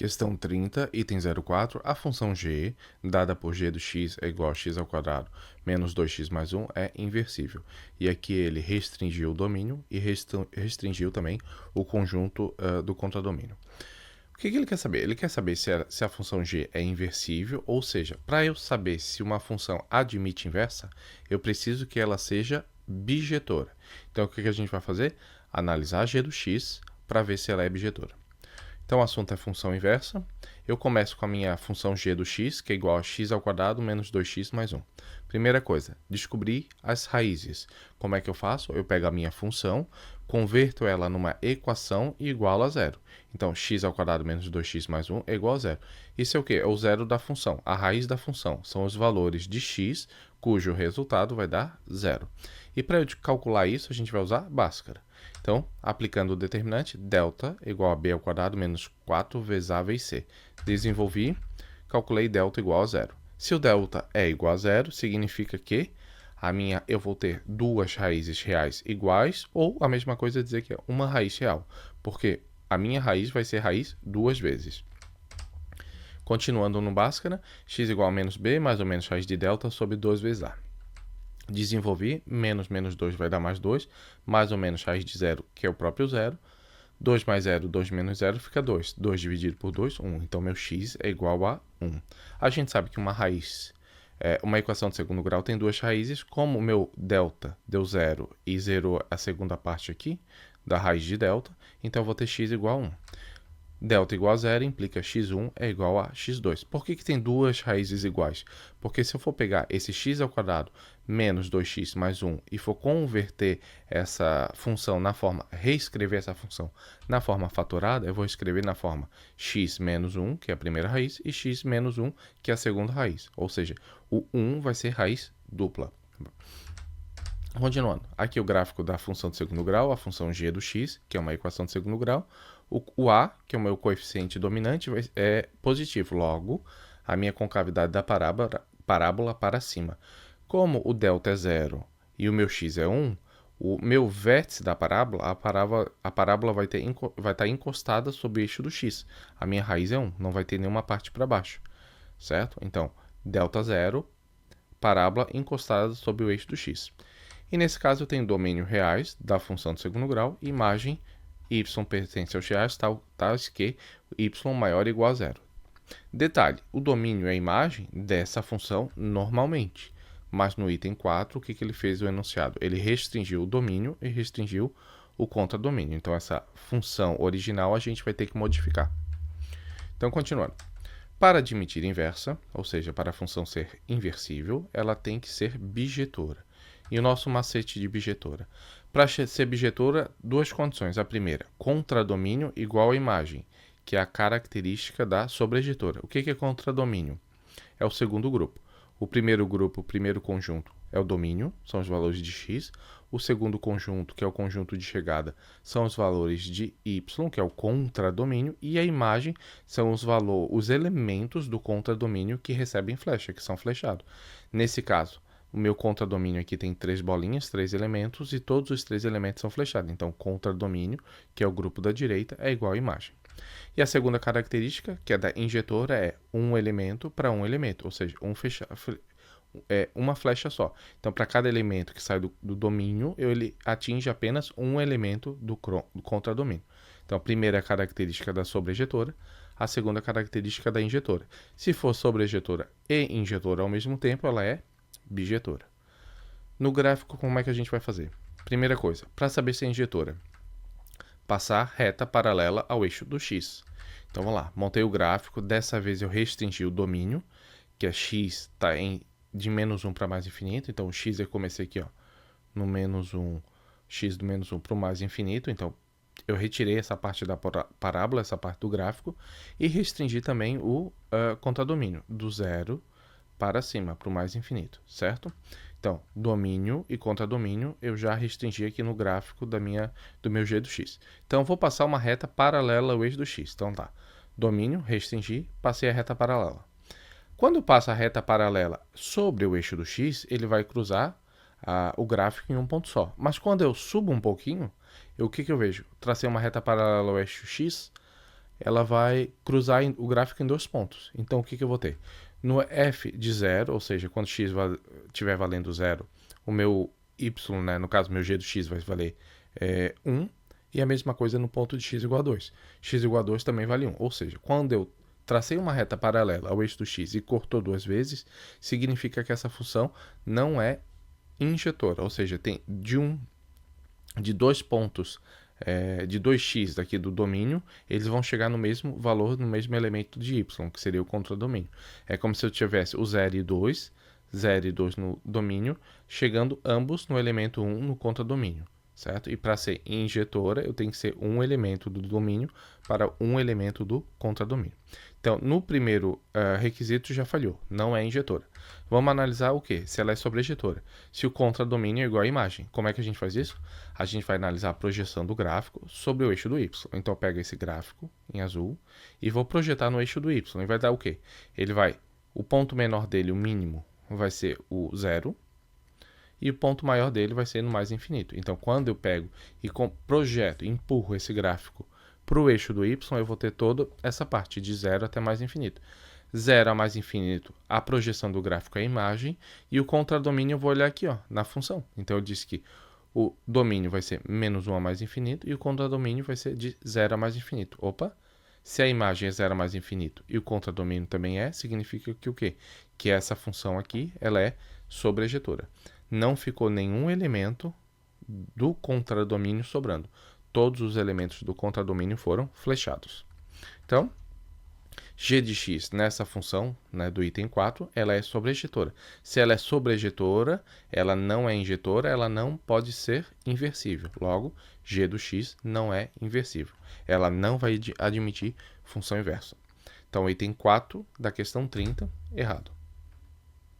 Questão 30, item 04, a função g, dada por g do x é igual a x ao quadrado menos 2x mais 1, é inversível. E aqui ele restringiu o domínio e restringiu também o conjunto do contradomínio. O que ele quer saber? Ele quer saber se a função g é inversível, ou seja, para eu saber se uma função admite inversa, eu preciso que ela seja bijetora. Então, o que a gente vai fazer? Analisar g do x para ver se ela é bijetora. Então, o assunto é função inversa. Eu começo com a minha função g do x, que é igual a x ao quadrado menos 2x mais 1. Primeira coisa, descobrir as raízes. Como é que eu faço? Eu pego a minha função, converto ela numa equação e igualo a zero. Então, x ao quadrado menos 2x mais 1 é igual a zero. Isso é o quê? É o zero da função. A raiz da função são os valores de x, cujo resultado vai dar zero. E para eu calcular isso, a gente vai usar Bhaskara. Então, aplicando o determinante, delta igual a b ao quadrado menos 4 vezes a vezes c. Desenvolvi, calculei delta igual a zero. Se o delta é igual a zero, significa que eu vou ter duas raízes reais iguais, ou a mesma coisa dizer que é uma raiz real, porque a minha raiz vai ser raiz duas vezes. Continuando no Bhaskara, x igual a menos b mais ou menos raiz de delta sobre 2 vezes a. Desenvolvi, menos 2 vai dar mais 2, mais ou menos raiz de zero, que é o próprio zero. 2 mais 0, 2 menos 0 fica 2. 2 dividido por 2, 1. Então, meu x é igual a 1. A gente sabe que uma equação de segundo grau tem duas raízes. Como o meu delta deu 0 e zerou a segunda parte aqui, da raiz de delta, então eu vou ter x igual a 1. Delta igual a zero implica x1 é igual a x2. Por que tem duas raízes iguais? Porque se eu for pegar esse x ao quadrado menos 2x mais 1 e for converter essa função na forma, reescrever essa função na forma fatorada, eu vou escrever na forma x menos 1, que é a primeira raiz, e x menos 1, que é a segunda raiz. Ou seja, o 1 vai ser raiz dupla. Continuando, aqui o gráfico da função de segundo grau, a função g do x, que é uma equação de segundo grau. O a, que é o meu coeficiente dominante, é positivo, logo, a minha concavidade da parábola para cima. Como o delta é zero e o meu x é 1, o meu vértice da parábola, a parábola vai estar encostada sobre o eixo do x. A minha raiz é 1, não vai ter nenhuma parte para baixo, certo? Então, delta zero, parábola encostada sobre o eixo do x. E nesse caso eu tenho domínio reais da função de segundo grau e imagem y pertence aos reais tais que y maior ou igual a zero. Detalhe, o domínio é a imagem dessa função normalmente. Mas no item 4, o que ele fez o enunciado? Ele restringiu o domínio e restringiu o contradomínio. Então essa função original a gente vai ter que modificar. Então continuando. Para admitir inversa, ou seja, para a função ser inversível, ela tem que ser bijetora. E o nosso macete de bijetora? Para ser bijetora, duas condições. A primeira, contradomínio igual a imagem, que é a característica da sobrejetora. O que é contradomínio? É o segundo grupo. O primeiro grupo, o primeiro conjunto, é o domínio, são os valores de x. O segundo conjunto, que é o conjunto de chegada, são os valores de y, que é o contradomínio. E a imagem são os elementos do contradomínio que recebem flecha, que são flechados. Nesse caso, o meu contradomínio aqui tem 3 bolinhas, 3 elementos, e todos os 3 elementos são flechados. Então, contradomínio, que é o grupo da direita, é igual a imagem. E a segunda característica, que é da injetora, é um elemento para um elemento, ou seja, uma flecha só. Então, para cada elemento que sai do domínio, ele atinge apenas um elemento do contradomínio. Então, a primeira característica da sobrejetora, a segunda característica da injetora. Se for sobrejetora e injetora ao mesmo tempo, ela é bijetora. No gráfico, como é que a gente vai fazer? Primeira coisa, para saber se é injetora, passar reta paralela ao eixo do x. Então vamos lá, montei o gráfico, dessa vez eu restringi o domínio, que é x está de menos 1 para mais infinito, então o x eu comecei aqui no menos 1, x do menos 1 para o mais infinito, então eu retirei essa parte da parábola, essa parte do gráfico, e restringi também o contradomínio, do zero para cima, para o mais infinito, certo? Então, domínio e contradomínio eu já restringi aqui no gráfico do meu g do x. Então, eu vou passar uma reta paralela ao eixo do x. Então, tá. Domínio, restringi, passei a reta paralela. Quando passa a reta paralela sobre o eixo do x, ele vai cruzar o gráfico em um ponto só. Mas quando eu subo um pouquinho, o que eu vejo? Tracei uma reta paralela ao eixo x, ela vai cruzar o gráfico em dois pontos. Então, o que eu vou ter? No f de 0, ou seja, quando x estiver valendo 0, o meu y, né, no caso, meu g do x vai valer 1, e a mesma coisa no ponto de x igual a 2. X igual a 2 também vale 1, ou seja, quando eu tracei uma reta paralela ao eixo do x e cortou duas vezes, significa que essa função não é injetora, ou seja, tem de dois pontos, de 2x daqui do domínio, eles vão chegar no mesmo valor, no mesmo elemento de y, que seria o contradomínio. É como se eu tivesse o 0 e 2, 0 e 2 no domínio, chegando ambos no elemento 1 no contradomínio, certo? E para ser injetora, eu tenho que ser um elemento do domínio para um elemento do contradomínio. Então, no primeiro requisito já falhou, não é injetora. Vamos analisar o que? Se ela é sobrejetora. Se o contradomínio é igual à imagem. Como é que a gente faz isso? A gente vai analisar a projeção do gráfico sobre o eixo do y. Então, eu pego esse gráfico em azul e vou projetar no eixo do y. E vai dar o quê? O ponto menor dele, o mínimo, vai ser o 0. E o ponto maior dele vai ser no mais infinito. Então, quando eu pego e projeto, empurro esse gráfico para o eixo do y, eu vou ter toda essa parte de 0 até mais infinito. 0 a mais infinito, a projeção do gráfico é a imagem, e o contradomínio eu vou olhar aqui, ó, na função. Então, eu disse que o domínio vai ser menos 1 a mais infinito, e o contradomínio vai ser de 0 a mais infinito. Opa! Se a imagem é 0 a mais infinito e o contradomínio também significa que o quê? Que essa função aqui, ela é sobrejetora. Não ficou nenhum elemento do contradomínio sobrando. Todos os elementos do contradomínio foram flechados. Então, g de x nessa função, né, do item 4, ela é sobrejetora. Se ela é sobrejetora, ela não é injetora, ela não pode ser inversível. Logo, g do x não é inversível. Ela não vai admitir função inversa. Então, item 4 da questão 30, errado.